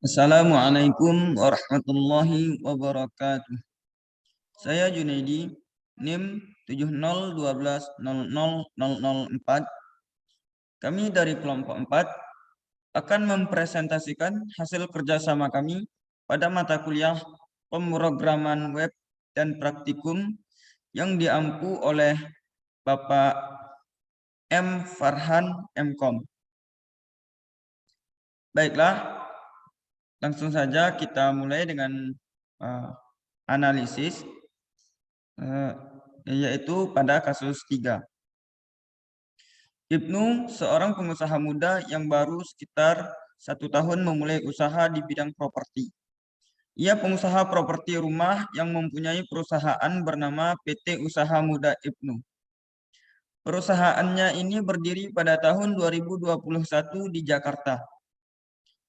Assalamualaikum warahmatullahi wabarakatuh. Saya Junaidi, NIM 7012000004. Kami dari kelompok 4 akan mempresentasikan hasil kerjasama kami pada mata kuliah pemrograman web dan praktikum yang diampu oleh Bapak M. Farhan MKom. Baiklah, langsung saja kita mulai dengan analisis, yaitu pada kasus 3. Ibnu seorang pengusaha muda yang baru sekitar 1 tahun memulai usaha di bidang properti. Ia pengusaha properti rumah yang mempunyai perusahaan bernama PT Usaha Muda Ibnu. Perusahaannya ini berdiri pada tahun 2021 di Jakarta.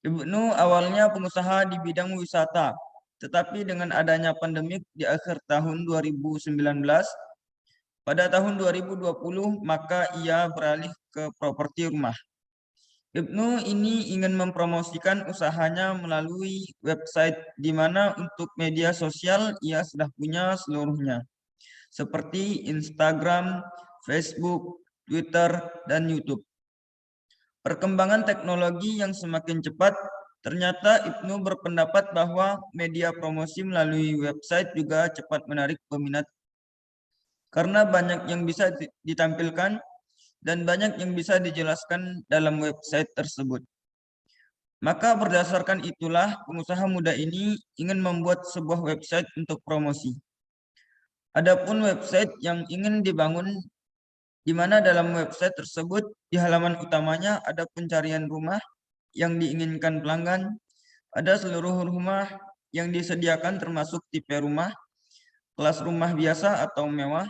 Ibnu awalnya pengusaha di bidang wisata, tetapi dengan adanya pandemik di akhir tahun 2019, pada tahun 2020 maka ia beralih ke properti rumah. Ibnu ini ingin mempromosikan usahanya melalui website di mana untuk media sosial ia sudah punya seluruhnya, seperti Instagram, Facebook, Twitter, dan YouTube. Perkembangan teknologi yang semakin cepat, ternyata Ibnu berpendapat bahwa media promosi melalui website juga cepat menarik peminat karena banyak yang bisa ditampilkan dan banyak yang bisa dijelaskan dalam website tersebut. Maka berdasarkan itulah pengusaha muda ini ingin membuat sebuah website untuk promosi. Adapun website yang ingin dibangun, di mana dalam website tersebut di halaman utamanya ada pencarian rumah yang diinginkan pelanggan, ada seluruh rumah yang disediakan termasuk tipe rumah, kelas rumah biasa atau mewah,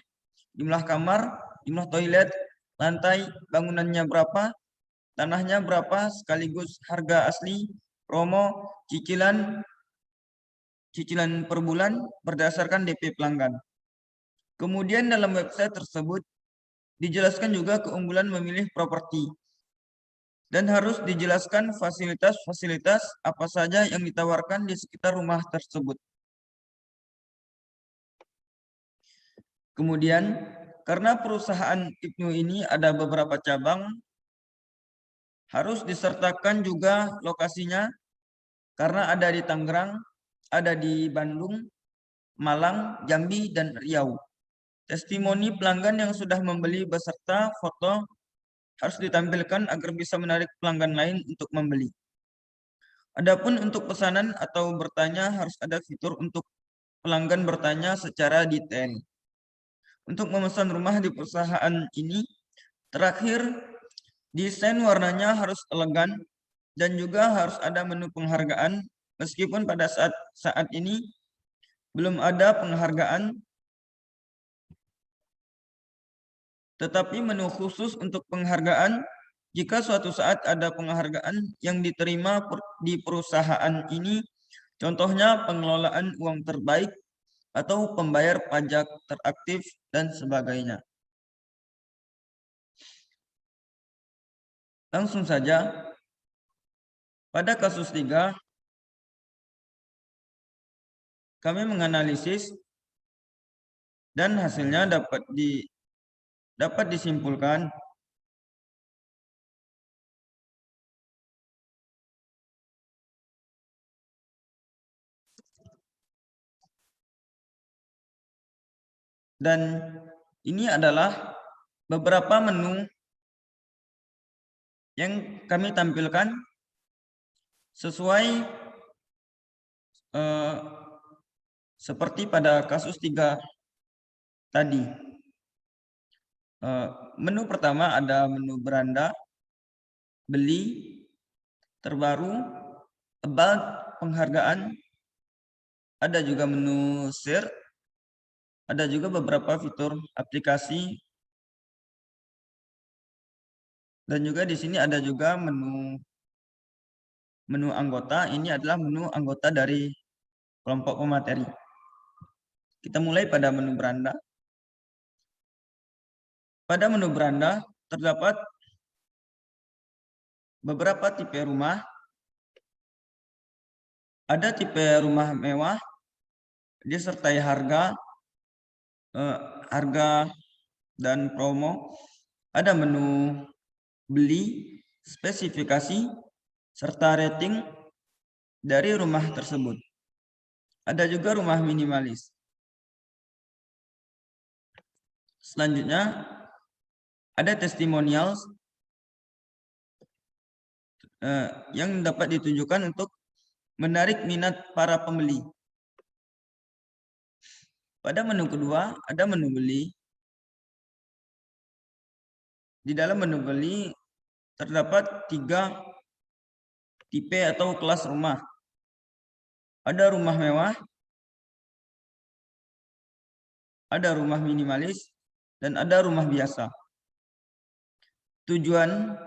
jumlah kamar, jumlah toilet, lantai, bangunannya berapa, tanahnya berapa, sekaligus harga asli, promo, cicilan per bulan berdasarkan DP pelanggan. Kemudian dalam website tersebut dijelaskan juga keunggulan memilih properti dan harus dijelaskan fasilitas-fasilitas apa saja yang ditawarkan di sekitar rumah tersebut. Kemudian, karena perusahaan Ibnu ini ada beberapa cabang, harus disertakan juga lokasinya karena ada di Tangerang, ada di Bandung, Malang, Jambi, dan Riau. Testimoni pelanggan yang sudah membeli beserta foto harus ditampilkan agar bisa menarik pelanggan lain untuk membeli. Adapun untuk pesanan atau bertanya harus ada fitur untuk pelanggan bertanya secara detail. Untuk memesan rumah di perusahaan ini, terakhir desain warnanya harus elegan dan juga harus ada menu penghargaan, meskipun pada saat ini belum ada penghargaan, tetapi menu khusus untuk penghargaan jika suatu saat ada penghargaan yang diterima di perusahaan ini, contohnya pengelolaan uang terbaik atau pembayar pajak teraktif dan sebagainya. Langsung saja, pada kasus 3, kami menganalisis dan hasilnya dapat disimpulkan dan ini adalah beberapa menu yang kami tampilkan sesuai seperti pada kasus 3 tadi. Menu pertama ada menu beranda, beli, terbaru, about, penghargaan, ada juga menu share, ada juga beberapa fitur aplikasi, dan juga di sini ada juga menu anggota. Ini adalah menu anggota dari kelompok pemateri. Kita mulai pada menu beranda. Pada menu beranda terdapat beberapa tipe rumah Ada tipe rumah mewah disertai harga dan promo. Ada menu beli, spesifikasi, serta rating dari rumah tersebut. Ada juga rumah minimalis. Selanjutnya, ada testimonials yang dapat ditujukan untuk menarik minat para pembeli. Pada menu kedua, ada menu beli. Di dalam menu beli terdapat 3 tipe atau kelas rumah. Ada rumah mewah, ada rumah minimalis, dan ada rumah biasa. Tujuan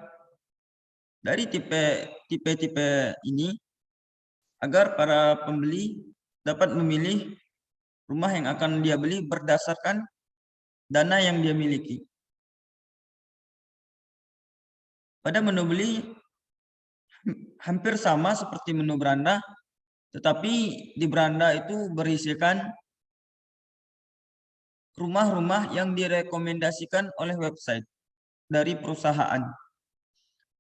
dari tipe-tipe ini agar para pembeli dapat memilih rumah yang akan dia beli berdasarkan dana yang dia miliki. Pada menu beli hampir sama seperti menu beranda, tetapi di beranda itu berisikan rumah-rumah yang direkomendasikan oleh website dari perusahaan.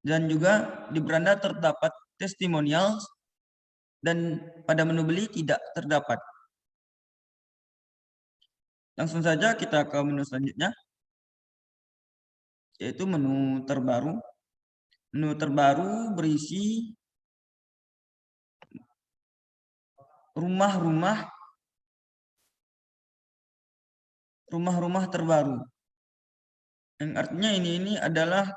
Dan juga di beranda terdapat testimonials dan pada menu beli tidak terdapat. Langsung saja kita ke menu selanjutnya, yaitu menu terbaru. Menu terbaru berisi rumah-rumah terbaru. Yang artinya ini adalah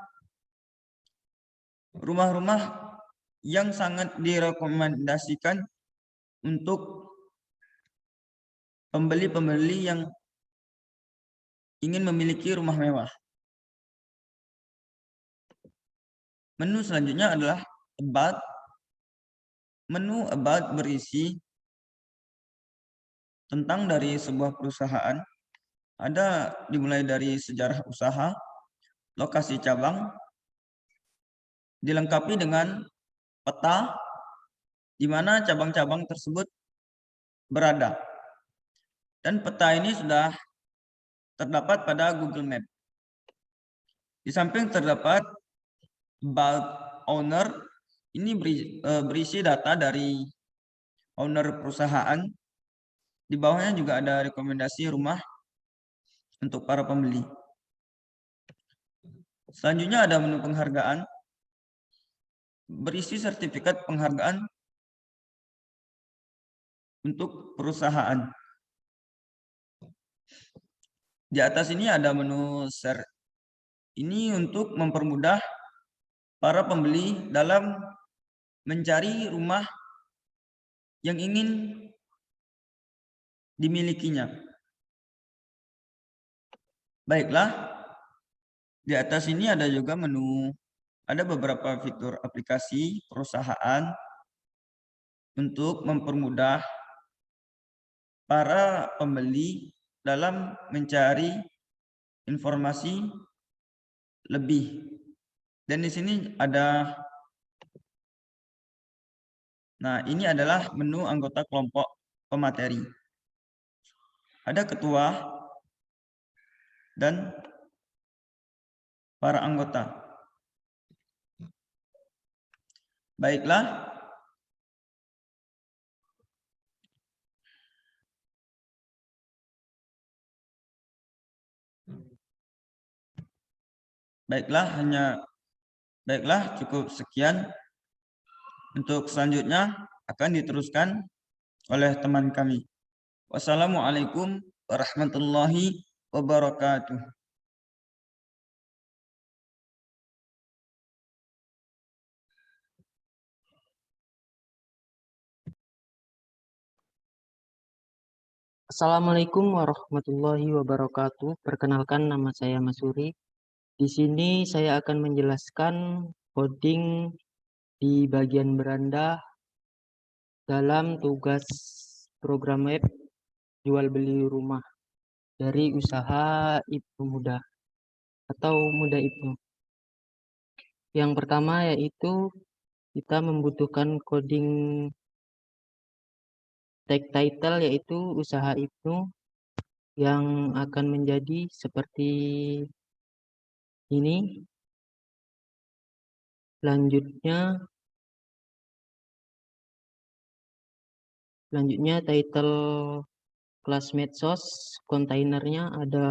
rumah-rumah yang sangat direkomendasikan untuk pembeli-pembeli yang ingin memiliki rumah mewah. Menu selanjutnya adalah About. Menu About berisi tentang dari sebuah perusahaan. Ada dimulai dari sejarah usaha, lokasi cabang, dilengkapi dengan peta di mana cabang-cabang tersebut berada. Dan peta ini sudah terdapat pada Google Map. Di samping terdapat About Owner, ini berisi data dari owner perusahaan. Di bawahnya juga ada rekomendasi rumah untuk para pembeli. Selanjutnya ada menu penghargaan, berisi sertifikat penghargaan untuk perusahaan. Di atas ini ada menu share. Ini untuk mempermudah para pembeli dalam mencari rumah yang ingin dimilikinya. Baiklah, di atas ini ada juga menu, ada beberapa fitur aplikasi perusahaan untuk mempermudah para pembeli dalam mencari informasi lebih. Dan di sini ada, nah ini adalah menu anggota kelompok pemateri. Ada ketua dan para anggota. Baiklah. Baiklah, cukup sekian. Untuk selanjutnya akan diteruskan oleh teman kami. Wassalamualaikum warahmatullahi wabarakatuh. Assalamualaikum warahmatullahi wabarakatuh. Perkenalkan, nama saya Masuri. Di sini saya akan menjelaskan coding di bagian beranda dalam tugas program web jual beli rumah dari usaha Ibnu Muda atau Muda Ibnu. Yang pertama yaitu kita membutuhkan coding Tag title yaitu usaha Ibnu yang akan menjadi seperti ini. Selanjutnya title kelas medsos, kontainernya ada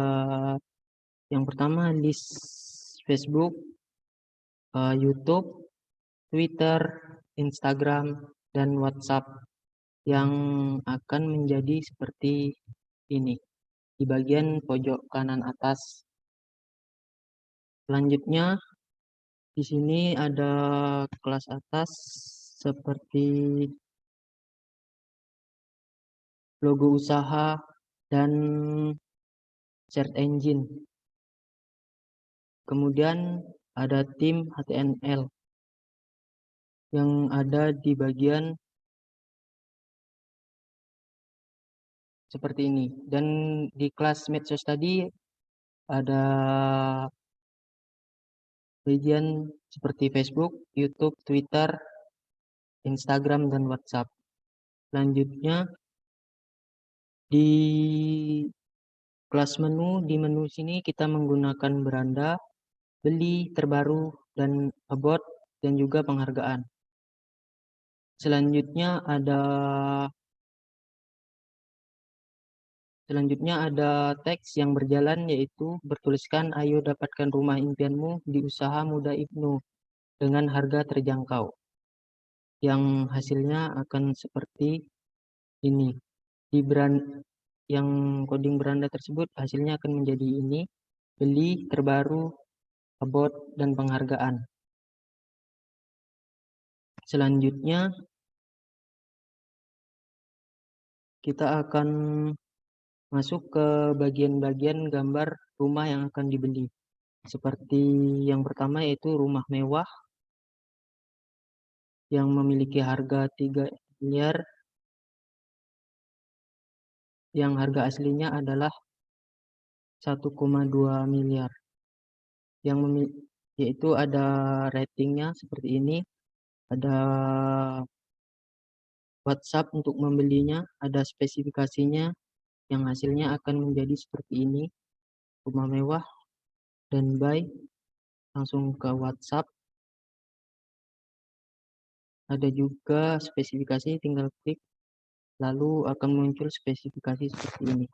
yang pertama list Facebook, YouTube, Twitter, Instagram, dan WhatsApp yang akan menjadi seperti ini di bagian pojok kanan atas. Selanjutnya di sini ada kelas atas seperti logo usaha dan search engine. Kemudian ada tim HTML yang ada di bagian seperti ini. Dan di kelas medsos tadi ada bagian seperti Facebook, YouTube, Twitter, Instagram, dan WhatsApp. Selanjutnya di kelas menu, di menu sini kita menggunakan beranda, beli, terbaru, dan about, dan juga penghargaan. Selanjutnya ada teks yang berjalan, yaitu bertuliskan ayo dapatkan rumah impianmu di usaha muda Ibnu dengan harga terjangkau. Yang hasilnya akan seperti ini. Yang coding beranda tersebut hasilnya akan menjadi ini, beli, terbaru, about, dan penghargaan. Selanjutnya kita akan masuk ke bagian-bagian gambar rumah yang akan dibeli. Seperti yang pertama yaitu rumah mewah yang memiliki harga 3 miliar, yang harga aslinya adalah 1,2 miliar. Yaitu ada ratingnya seperti ini, ada WhatsApp untuk membelinya, ada spesifikasinya, yang hasilnya akan menjadi seperti ini, rumah mewah, dan buy, langsung ke WhatsApp. Ada juga spesifikasi, tinggal klik, lalu akan muncul spesifikasi seperti ini.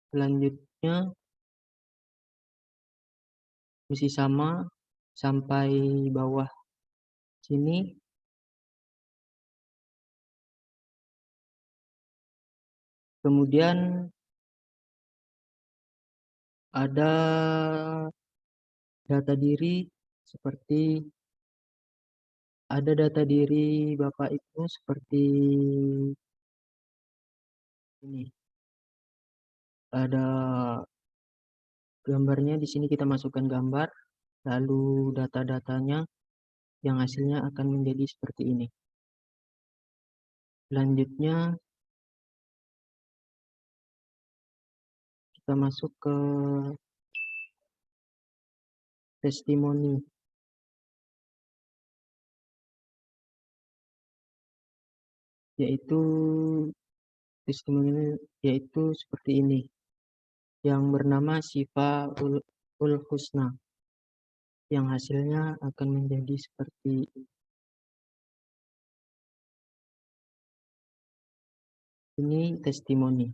Selanjutnya masih sama sampai bawah sini. Kemudian ada data diri, seperti ada data diri Bapak Ibu seperti ini. Ada gambarnya di sini, kita masukkan gambar, lalu data-datanya yang hasilnya akan menjadi seperti ini. Selanjutnya kita masuk ke testimoni, yaitu seperti ini, yang bernama Syifa ul Husna, yang hasilnya akan menjadi seperti ini, testimoni.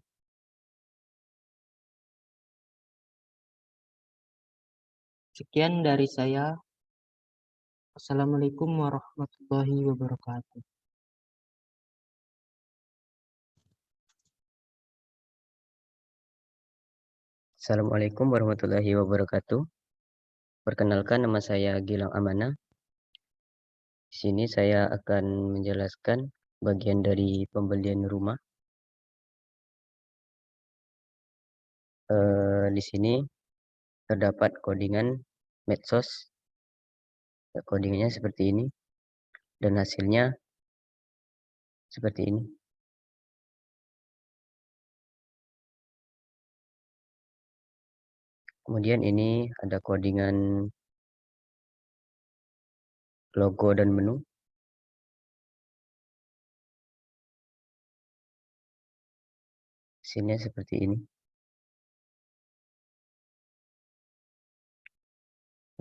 Sekian dari saya. Assalamualaikum warahmatullahi wabarakatuh. Assalamualaikum warahmatullahi wabarakatuh. Perkenalkan, nama saya Gilang Amana. Di sini saya akan menjelaskan bagian dari pembelian rumah. Di sini terdapat codingan medsos. Codingannya seperti ini dan hasilnya seperti ini. Kemudian ini ada codingan logo dan menu. hasilnya seperti ini.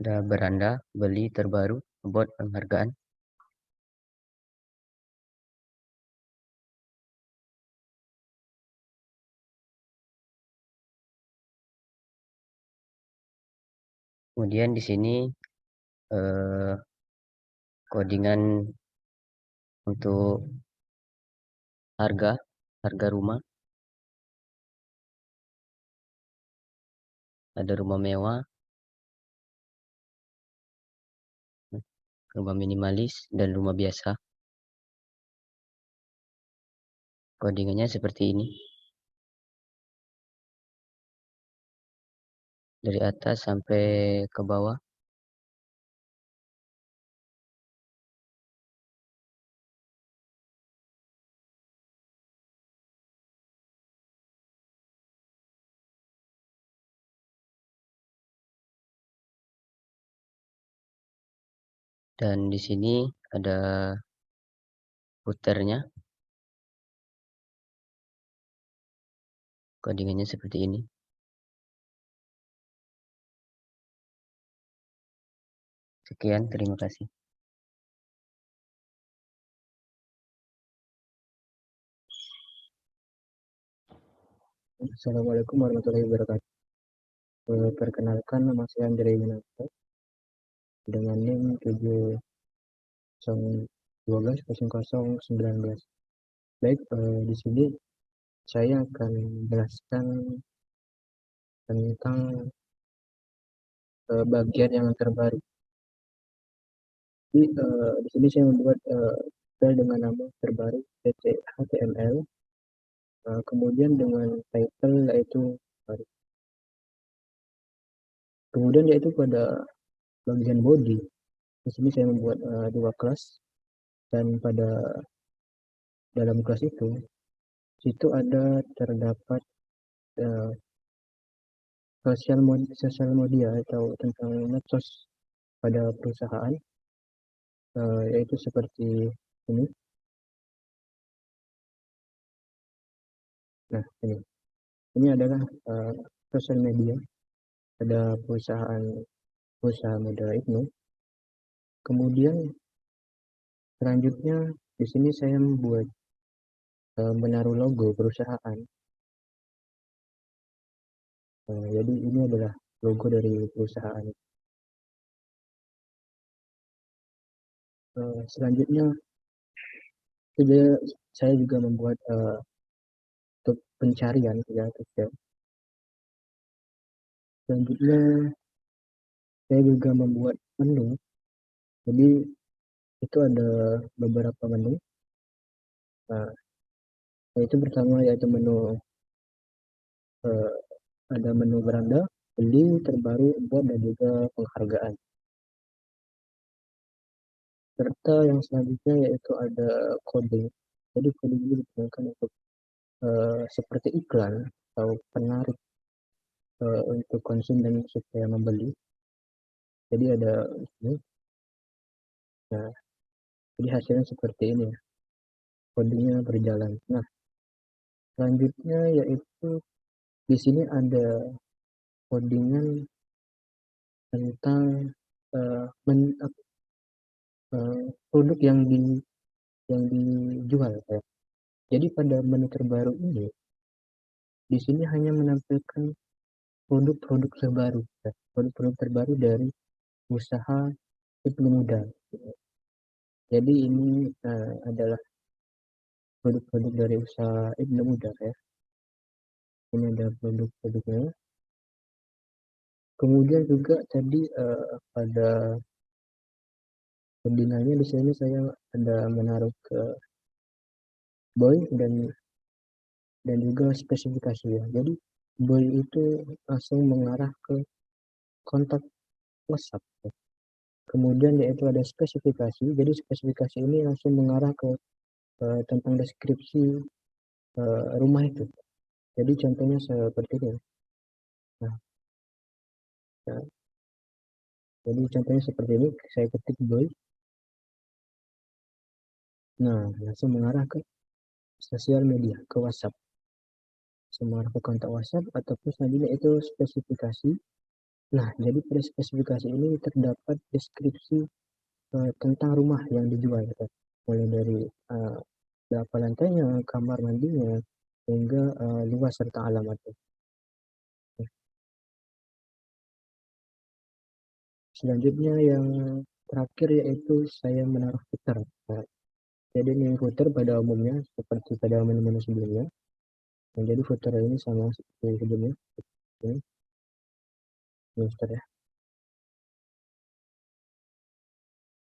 Ada beranda beli terbaru buat penghargaan. Kemudian di sini codingan untuk harga rumah. Ada rumah mewah, rumah minimalis, dan rumah biasa. Codingannya seperti ini. Dari atas sampai ke bawah. Dan di sini ada puternya. Codingannya seperti ini. Sekian, terima kasih. Assalamualaikum warahmatullahi wabarakatuh. Perkenalkan, nama saya Andre Winata dengan NIM 7012019. Baik, di sini saya akan menjelaskan tentang bagian yang terbaru. Jadi, di sini saya membuat file dengan nama terbaru HTML, kemudian dengan title yaitu baru. Kemudian yaitu pada bagian body. Di sini saya membuat dua kelas, dan pada dalam kelas itu terdapat sosial media atau tentang medsos pada perusahaan, yaitu seperti ini. Nah, ini adalah sosial media pada perusahaan modal IPNU. Kemudian selanjutnya di sini saya membuat menaruh logo perusahaan. Jadi ini adalah logo dari perusahaan. Selanjutnya saya juga membuat untuk pencarian ya. Selanjutnya saya juga membuat menu. Jadi itu ada beberapa menu. Yaitu pertama yaitu menu ada menu beranda, beli, terbaru, buat, dan juga penghargaan. Serta yang selanjutnya yaitu ada kode. Jadi kode ini digunakan untuk seperti iklan atau penarik untuk konsumen supaya membeli. Jadi ada ini. Nah, jadi hasilnya seperti ini. Kodenya berjalan. Nah, selanjutnya yaitu di sini ada codingan tentang produk yang dijual ya. Jadi pada menu terbaru ini di sini hanya menampilkan produk-produk terbaru ya. Produk-produk terbaru dari usaha IPNU Muda. Jadi ini adalah produk-produk dari usaha IPNU Muda ya. Ini ada produk-produknya. Kemudian juga tadi pada codingannya di sini saya ada menaruh ke boy dan juga spesifikasi ya. Jadi boy itu langsung mengarah ke kontak WhatsApp ya. Kemudian yaitu ada spesifikasi. Jadi spesifikasi ini langsung mengarah ke tentang deskripsi rumah itu. Jadi contohnya seperti ini. Nah, ya. Jadi contohnya seperti ini, saya ketik boy. Nah, langsung mengarah ke sosial media, ke WhatsApp. mengarah ke kontak WhatsApp, ataupun selanjutnya itu spesifikasi. Nah, jadi pada spesifikasi ini terdapat deskripsi tentang rumah yang dijual, gitu. Mulai dari berapa lantainya, kamar mandinya, hingga luas serta alamatnya. Selanjutnya yang terakhir yaitu saya menaruh footer. Nah, jadi ini footer pada umumnya seperti pada menu-menu sebelumnya. Nah, jadi footer ini sama seperti sebelumnya. Ini footer ya.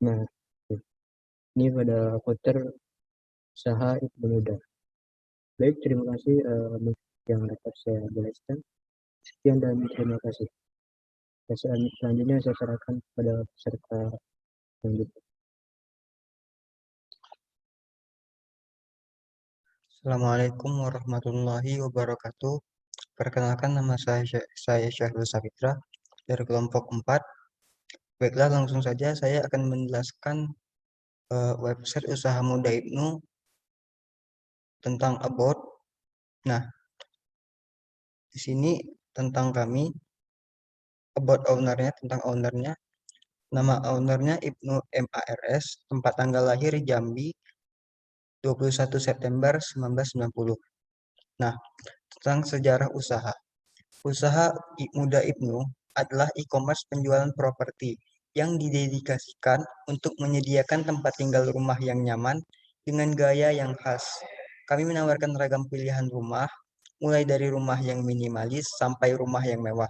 Nah, ini pada footer usaha Ibnu Muda. Baik, terima kasih yang dapat saya jelaskan. Sekian dan terima kasih. Selanjutnya saya serahkan kepada peserta selanjutnya. Assalamualaikum warahmatullahi wabarakatuh. Perkenalkan, nama saya Syahrul Sapitra dari kelompok 4. Baiklah, langsung saja saya akan menjelaskan website usaha muda Ibnu tentang about. Nah, di sini tentang kami, about ownernya, tentang ownernya. Nama ownernya Ibnu MARS, tempat tanggal lahir Jambi, 21 September 1990. Nah, tentang sejarah usaha. Usaha Muda Ibnu adalah e-commerce penjualan properti yang didedikasikan untuk menyediakan tempat tinggal rumah yang nyaman dengan gaya yang khas. Kami menawarkan ragam pilihan rumah, mulai dari rumah yang minimalis sampai rumah yang mewah.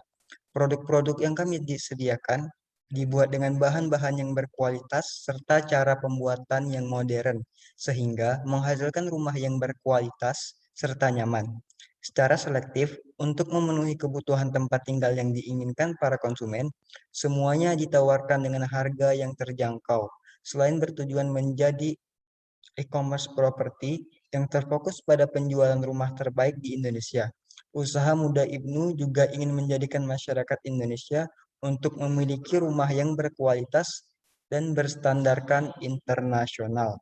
Produk-produk yang kami disediakan dibuat dengan bahan-bahan yang berkualitas serta cara pembuatan yang modern, sehingga menghasilkan rumah yang berkualitas serta nyaman. Secara selektif, untuk memenuhi kebutuhan tempat tinggal yang diinginkan para konsumen, semuanya ditawarkan dengan harga yang terjangkau. Selain bertujuan menjadi e-commerce property yang terfokus pada penjualan rumah terbaik di Indonesia, Usaha Muda Ibnu juga ingin menjadikan masyarakat Indonesia untuk memiliki rumah yang berkualitas dan berstandarkan internasional.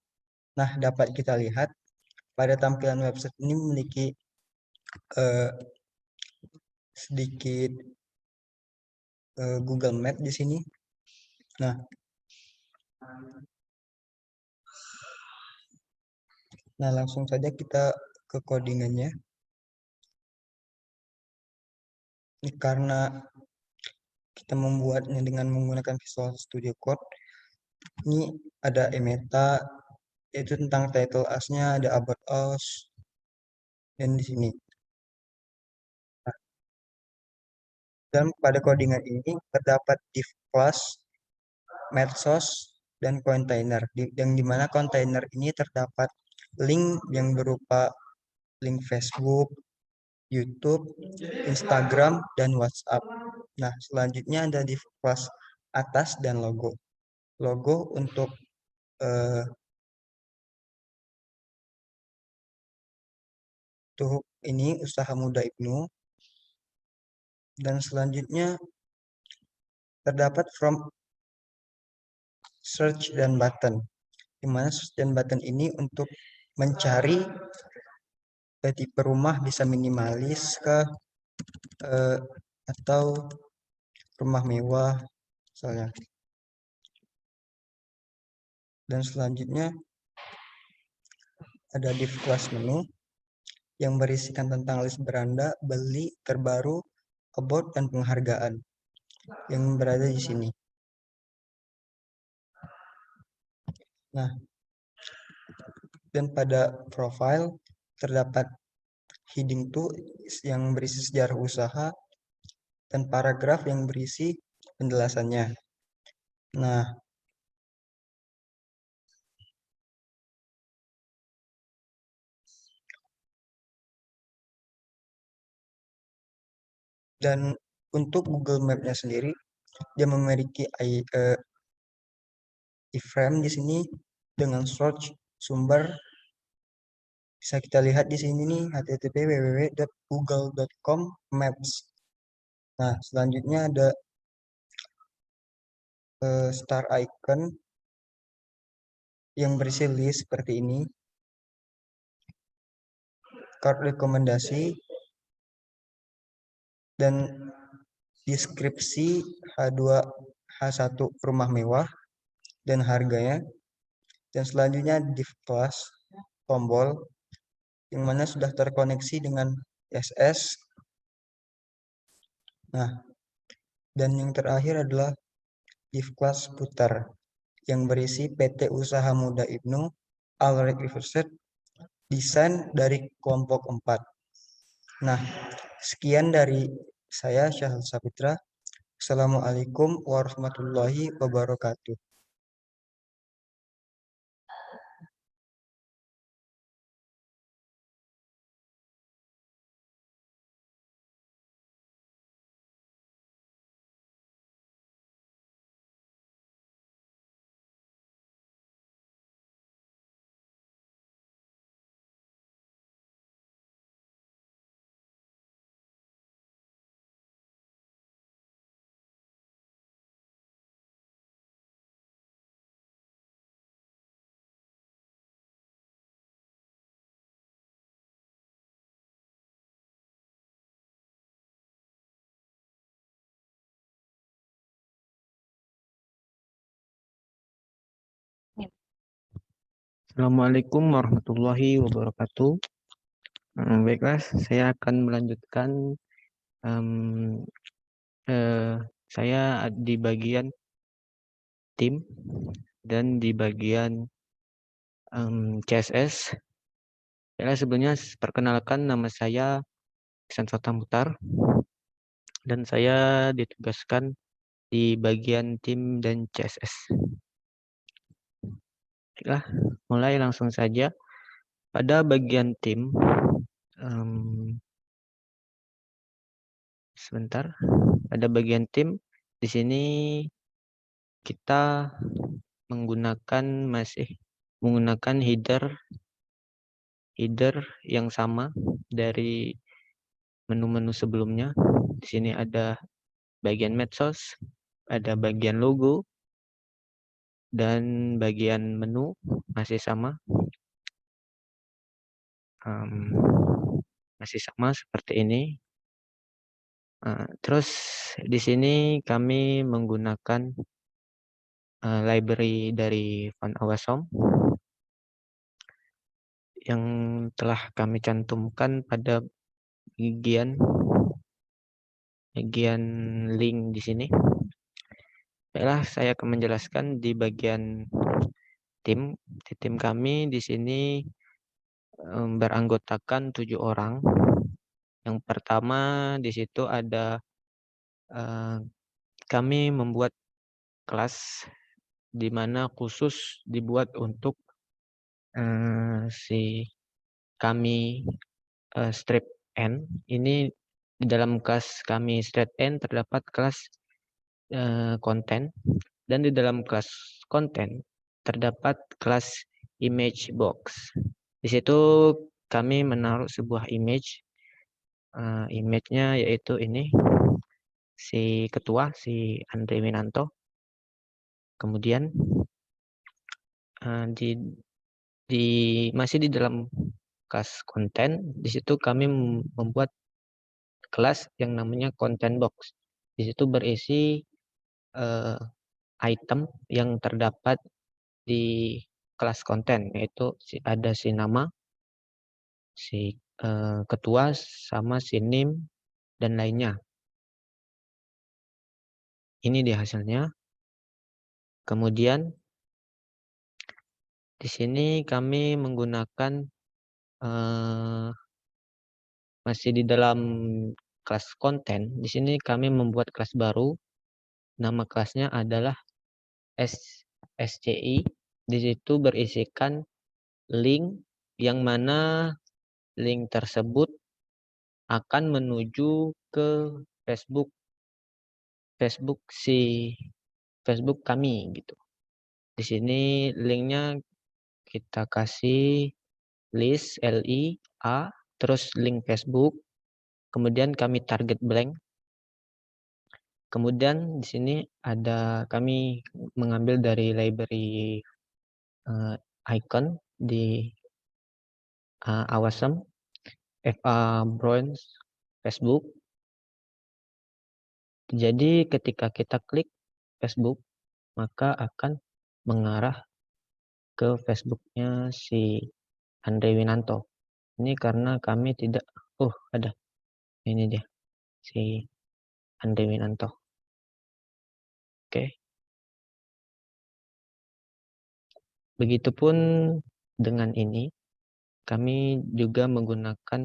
Nah, dapat kita lihat pada tampilan website ini memiliki sedikit Google Map di sini. Nah, langsung saja kita ke codingannya. Ini karena kita membuatnya dengan menggunakan Visual Studio Code. Ini ada emeta, yaitu tentang title us-nya, ada about us, dan di sini. Nah, dan pada codingan ini terdapat div class, medsos, dan container, yang dimana container ini terdapat link yang berupa link Facebook, YouTube, Instagram, dan WhatsApp. Nah, selanjutnya ada div class atas dan logo. Logo untuk ini Usaha Muda Ibnu. Dan selanjutnya terdapat from search dan button, di mana search dan button ini untuk mencari tipe rumah, bisa minimalis atau rumah mewah misalnya. Dan selanjutnya ada div class menu yang berisikan tentang list beranda, beli, terbaru, about, dan penghargaan yang berada di sini. Nah, dan pada profile terdapat heading to yang berisi sejarah usaha dan paragraf yang berisi penjelasannya. Nah, dan untuk Google Map-nya sendiri, dia memiliki iframe di sini dengan search sumber. Bisa kita lihat di sini nih, http www.google.com/maps. Nah, selanjutnya ada star icon yang berisi list seperti ini. Card rekomendasi dan deskripsi H2 H1 rumah mewah dan harganya, dan selanjutnya div class tombol yang mana sudah terkoneksi dengan SS. Nah, dan yang terakhir adalah div class putar yang berisi PT Usaha Muda Ibnu Al Reversed desain dari kelompok 4. Nah, sekian dari saya Syahrul Sapitra. Assalamualaikum warahmatullahi wabarakatuh. Assalamualaikum warahmatullahi wabarakatuh. Baiklah, saya akan melanjutkan. Saya di bagian tim dan di bagian CSS. Sebelumnya perkenalkan, nama saya Ihsan Mutar dan saya ditugaskan di bagian tim dan CSS. Baiklah, mulai langsung saja. Pada bagian tim, sebentar. Pada bagian tim, di sini kita masih menggunakan header yang sama dari menu-menu sebelumnya. Di sini ada bagian medsos, ada bagian logo, dan bagian menu masih sama. Masih sama seperti ini. Terus di sini kami menggunakan library dari Van Awesome yang telah kami cantumkan pada bagian link di sini. Baiklah, saya akan menjelaskan di bagian tim. Di tim kami di sini beranggotakan 7 orang. Yang pertama di situ ada kami membuat kelas di mana khusus dibuat untuk si kami strip N. Ini di dalam kelas kami strip N terdapat kelas konten, dan di dalam kelas konten terdapat kelas image box. Di situ kami menaruh sebuah image. Image-nya yaitu ini, si ketua, si Andre Winanto. Kemudian masih di dalam kelas konten, di situ kami membuat kelas yang namanya content box. Di situ berisi item yang terdapat di kelas konten, yaitu ada si nama, si ketua, sama si NIM, dan lainnya. Ini dia hasilnya. Kemudian di sini kami menggunakan masih di dalam kelas konten. Di sini kami membuat kelas baru. Nama kelasnya adalah SCI. Di situ berisikan link yang mana link tersebut akan menuju ke Facebook kami gitu. Di sini linknya kita kasih list LIA, terus link Facebook, kemudian kami target blank. Kemudian di sini ada kami mengambil dari library icon di Awesome, FA Bronze Facebook. Jadi ketika kita klik Facebook, maka akan mengarah ke Facebooknya si Andre Winanto. Ini karena kami tidak, ada, ini dia, si Andre Winanto. Oke. Begitupun dengan ini, kami juga menggunakan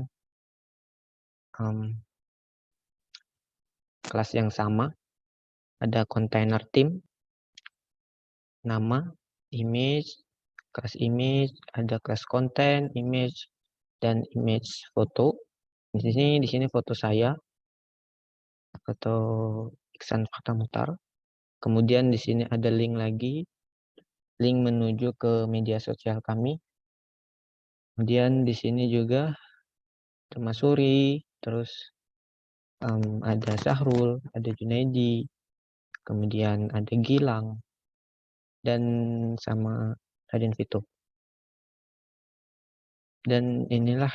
kelas yang sama. Ada container theme, nama, image, kelas image, ada kelas konten, image, dan image foto. Di sini foto saya, foto Iksan Fathahmutar. Kemudian di sini ada link lagi, link menuju ke media sosial kami. Kemudian di sini juga Termasuri, terus ada Sahrul, ada Junaidi, kemudian ada Gilang, dan sama Raden Vito. Dan inilah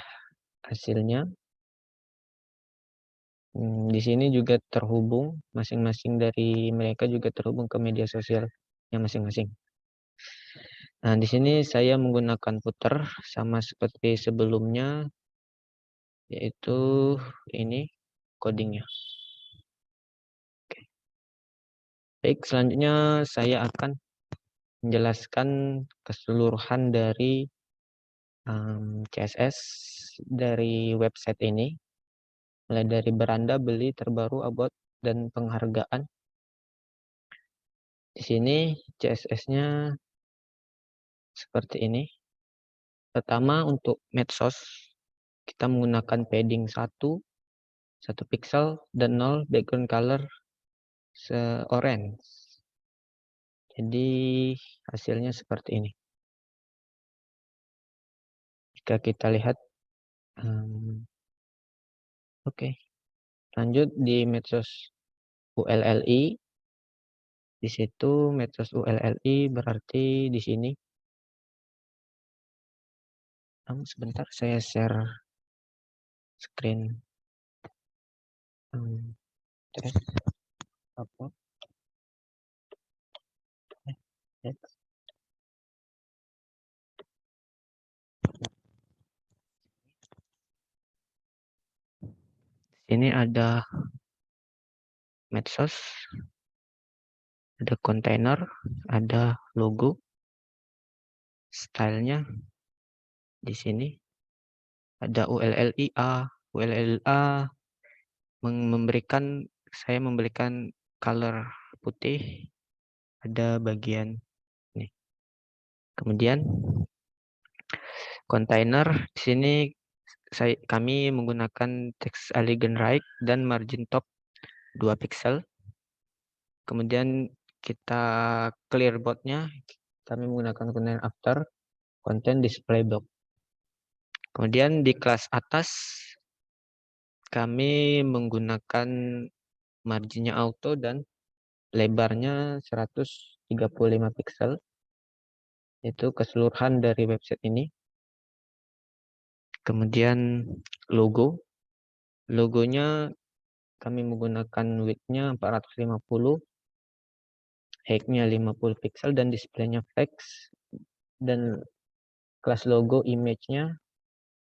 hasilnya. Di sini juga terhubung, masing-masing dari mereka juga terhubung ke media sosial yang masing-masing. Nah, di sini saya menggunakan footer sama seperti sebelumnya, yaitu ini codingnya. Oke. Baik, selanjutnya saya akan menjelaskan keseluruhan dari CSS dari website ini, mulai dari beranda, beli, terbaru, about, dan penghargaan. Di sini CSS-nya seperti ini. Pertama, untuk medsos, kita menggunakan padding 1 pixel, dan 0 background color orange. Jadi hasilnya seperti ini. Jika kita lihat, oke. Lanjut di medsos ULLI. Di situ medsos ULLI berarti di sini. Sebentar, saya share screen. Apa? Ini ada medsos, ada kontainer, ada logo, stylenya di sini ada ULLIA. ULLA saya memberikan color putih, ada bagian ini. Kemudian kontainer di sini kami menggunakan text elegant right dan margin top 2 pixel. Kemudian kita clear boardnya, kami menggunakan content after content display block. Kemudian di kelas atas kami menggunakan marginnya auto dan lebarnya 135 pixel. Itu keseluruhan dari website ini. Kemudian logonya kami menggunakan width-nya 450, height-nya 50 pixel, dan display-nya flex. Dan kelas logo image-nya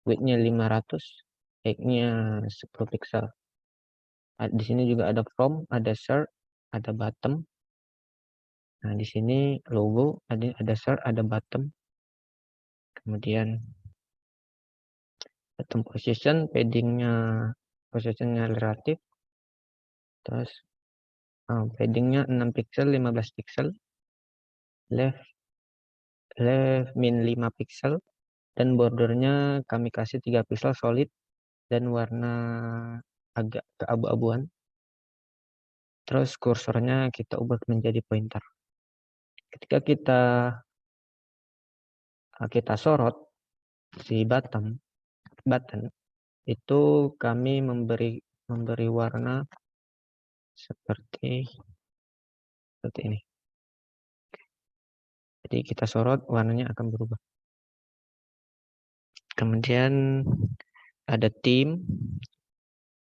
width-nya 500, height-nya 10 pixel. Di sini juga ada from, ada shirt, ada bottom. Nah, di sini logo, ada shirt, ada bottom. Kemudian bottom position, positionnya relatif. Terus paddingnya 6 pixel, 15 pixel. Left min 5 pixel. Dan bordernya kami kasih 3 pixel solid dan warna agak keabu-abuan. Terus kursornya kita ubah menjadi pointer. Ketika kita sorot si button itu kami memberi warna seperti ini. Jadi kita sorot, warnanya akan berubah. Kemudian ada theme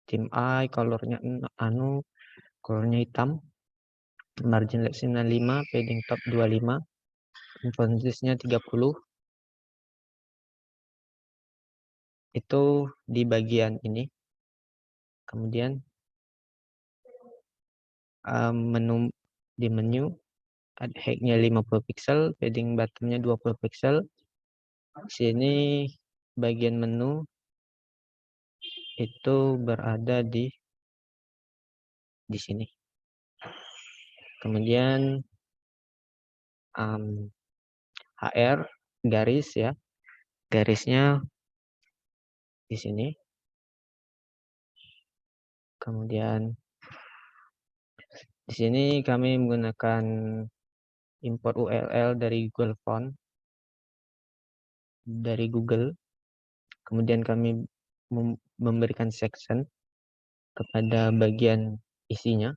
I, colornya colornya hitam, margin left 95, padding top 25, fontsnya 30. Itu di bagian ini. Kemudian di menu ada height-nya 50 pixel, padding bottom-nya 20 pixel. Sini bagian menu itu berada di sini. Kemudian HR garis ya, garisnya di sini. Kemudian di sini kami menggunakan import URL dari Google Font, dari Google. Kemudian kami memberikan section kepada bagian isinya.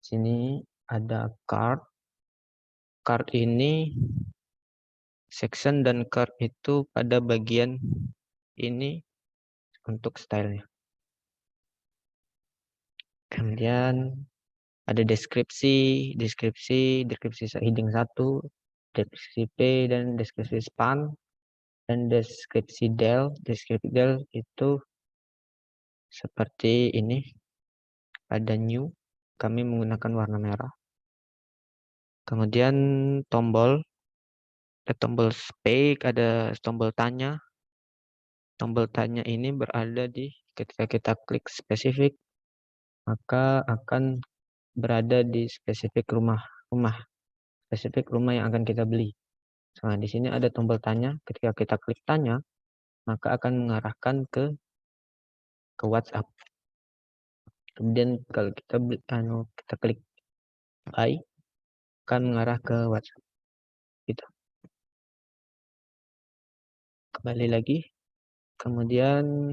Sini ada card. Card ini section dan card itu pada bagian ini untuk stylenya. Kemudian ada deskripsi heading 1, deskripsi P dan deskripsi span, dan deskripsi del. Deskripsi del itu seperti ini. Pada new kami menggunakan warna merah. Kemudian tombol, ada tombol speak, ada tombol tanya. Tombol tanya ini berada di ketika kita klik spesifik, maka akan berada di spesifik rumah yang akan kita beli. Nah, di sini ada tombol tanya. Ketika kita klik tanya, maka akan mengarahkan ke WhatsApp. Kemudian kalau kita klik buy, akan mengarah ke WhatsApp. Gitu. Kembali lagi. Kemudian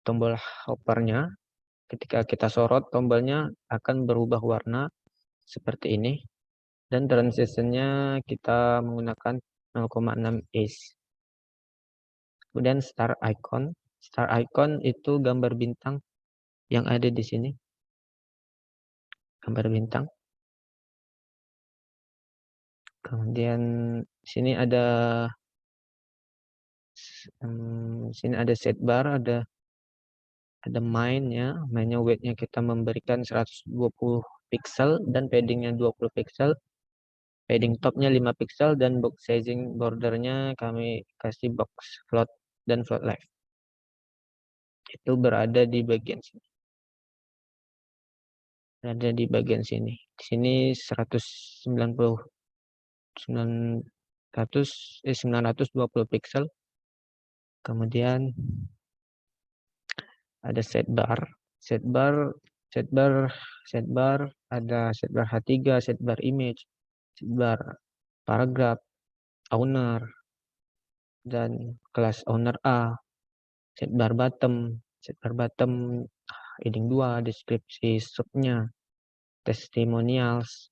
tombol hoppernya, ketika kita sorot tombolnya akan berubah warna seperti ini. Dan transitionnya kita menggunakan 0,6 inch. Kemudian star icon. Star icon itu gambar bintang yang ada di sini. Gambar bintang. Kemudian sini ada sidebar, ada mainnya weight-nya kita memberikan 120 pixel dan padding-nya 20 pixel. Padding top-nya 5 pixel dan box sizing bordernya kami kasih box float dan float left. Itu berada di bagian sini. Berada di bagian sini. Di sini 920 pixel. Kemudian ada sidebar, ada sidebar H3, sidebar image, sidebar paragraph, owner, dan kelas owner A, sidebar bottom, heading 2, deskripsi subnya, testimonials.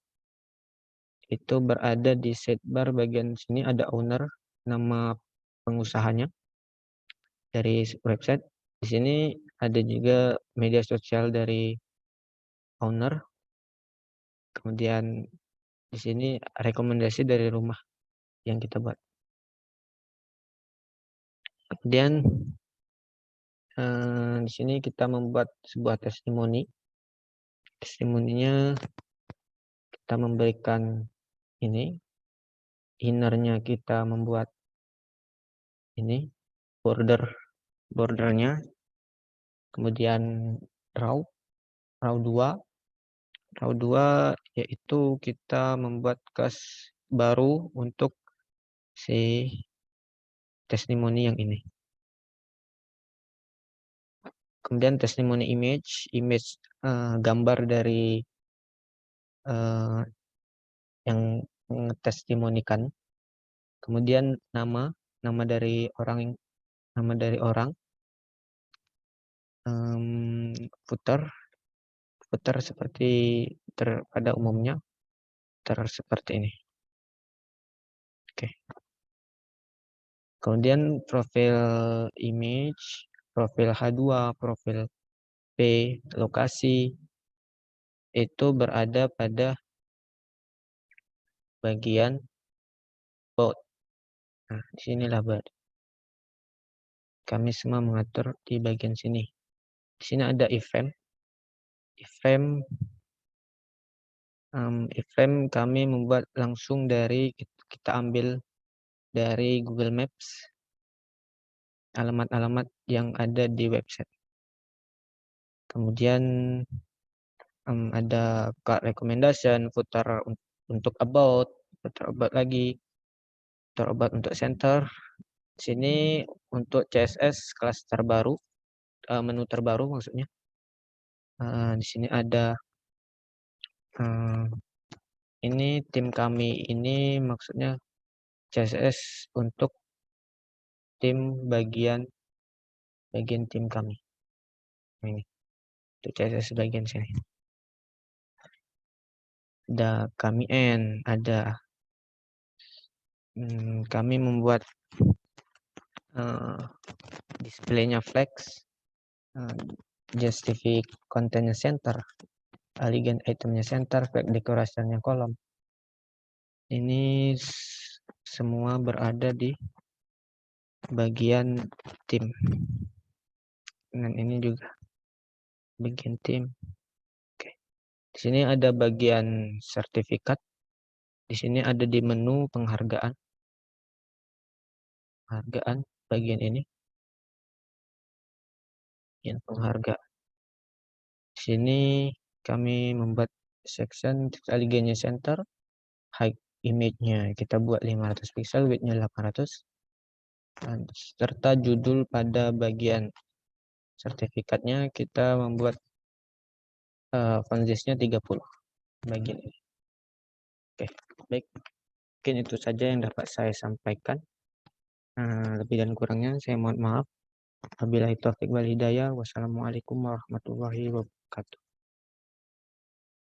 Itu berada di sidebar bagian sini. Ada owner, nama pengusahanya dari website. Di sini ada juga media sosial dari owner. Kemudian di sini rekomendasi dari rumah yang kita buat. Kemudian di sini kita membuat sebuah testimoni. Testimoninya kita memberikan ini, innernya kita membuat ini, bordernya. Kemudian raw 2 yaitu kita membuat class baru untuk si testimoni yang ini. Kemudian testimoni image gambar dari yang mengetestimonikan. Kemudian nama dari orang, footer seperti pada umumnya, seperti ini. Oke. Kemudian profil image, profil H2, profil lokasi itu berada pada bagian about. Nah, disinilah kami semua mengatur di bagian sini. Di sini ada event. Event kami membuat langsung dari kita ambil dari Google Maps alamat-alamat yang ada di website. Kemudian ada card recommendation, footer untuk about, footer about lagi, footer about untuk center. Sini untuk CSS kelas terbaru, menu terbaru maksudnya. Di sini ada ini tim kami, ini maksudnya CSS untuk tim bagian tim kami. Ini untuk CSS bagian sini. Ada kami ada kami membuat displaynya flex, justify containnya center, elegant itemnya center, flag decorationnya kolom. Ini semua berada di bagian tim. Dan ini juga bagian tim. Oke. Di sini ada bagian sertifikat. Di sini ada di menu penghargaan. Bagian ini. Bagian penghargaan. Di sini kami membuat section elegantnya center, height image-nya kita buat 500 pixel, width-nya 800. Serta judul pada bagian sertifikatnya kita membuat font size-nya 30 bagian ini. Oke, baik. Mungkin itu saja yang dapat saya sampaikan. Lebih dan kurangnya saya mohon maaf. Wabillahi taufiq wal hidayah. Wassalamualaikum warahmatullahi wabarakatuh.